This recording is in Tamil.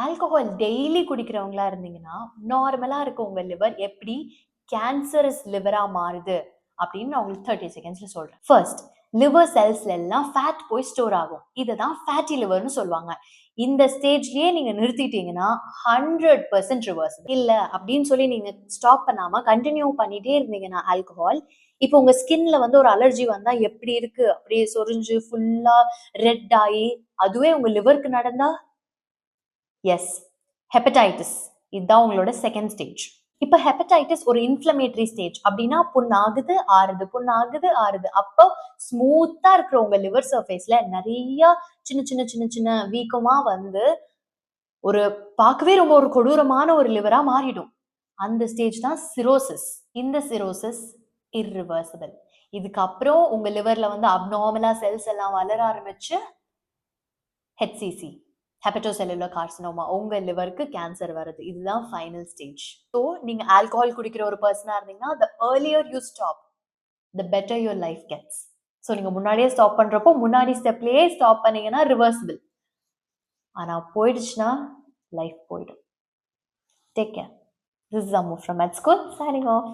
ஆல்கஹால் டெய்லி குடிக்கிறவங்களா இருந்தீங்கன்னா நார்மலா இருக்க உங்க லிவர் எப்படி கேன்சரஸ் லிவரா மாறுது அப்படின்னு நான் உங்களுக்கு 30 செகண்ட்ஸ்ல சொல்றேன். ஃபர்ஸ்ட், லிவர் செல்ஸ்ல எல்லாம் ஃபேட் போய் ஸ்டோர் ஆகும். இதுதான் ஃபேட்டி லிவர்னு சொல்லுவாங்க. இந்த ஸ்டேஜ்லயே நீங்க நிறுத்திட்டீங்கன்னா 100% ரிவர்ஸ். இல்ல அப்படின்னு சொல்லி நீங்க ஸ்டாப் பண்ணாம கண்டினியூ பண்ணிட்டே இருந்தீங்கன்னா ஆல்கஹால், இப்போ உங்க ஸ்கின்ல வந்து ஒரு அலர்ஜி வந்தா எப்படி இருக்கு, அப்படியே சொரிஞ்சு ஃபுல்லா ரெட் ஆகி அதுவே உங்க லிவருக்கு நடந்தா எஸ், ஹெப்படைட்டிஸ். இதுதான் உங்களோட செகண்ட் ஸ்டேஜ். இப்ப ஹெப்படைட்டிஸ் ஒரு இன்ஃப்ளமேட்டரி ஸ்டேஜ். அப்படின்னா புண்ணாகுது ஆறுது, புண்ணாகுது ஆறுது. அப்போ ஸ்மூத்தா இருக்கிற உங்க லிவர் சர்ஃபேஸ்ல நிறைய சின்ன சின்ன சின்ன சின்ன வீக்கமா வந்து ஒரு பார்க்கவே ரொம்ப ஒரு கொடூரமான ஒரு லிவரா மாறிடும். அந்த ஸ்டேஜ் தான் சிரோசிஸ். இந்த சிரோசிஸ் இர்ரிவர்சிபிள். இதுக்கப்புறம் உங்க லிவர்ல வந்து அப்நார்மலா செல்ஸ் எல்லாம் வளர ஆரம்பிச்சு ஹெச்சிசி, ஹெப்படோசெல்லுலர் கார்சினோமா, உங்க லிவருக்கு கேன்சர் வருது. இதுதான் ஃபைனல் ஸ்டேஜ். ஸோ நீங்க ஆல்கஹால் குடிக்கிற ஒரு பர்சனா இருந்தீங்கன்னா the earlier you stop, the better your life gets. So நீங்க முன்னாடியே ஸ்டாப் பண்றப்போ முன்னாடி ஸ்டெப்லயே ஸ்டாப் பண்ணீங்கன்னா ரிவர்சிபிள். ஆனா போயிடுச்சுன்னா லைஃப் போயிடும். Take care. This is Ammu from MedSchool signing off.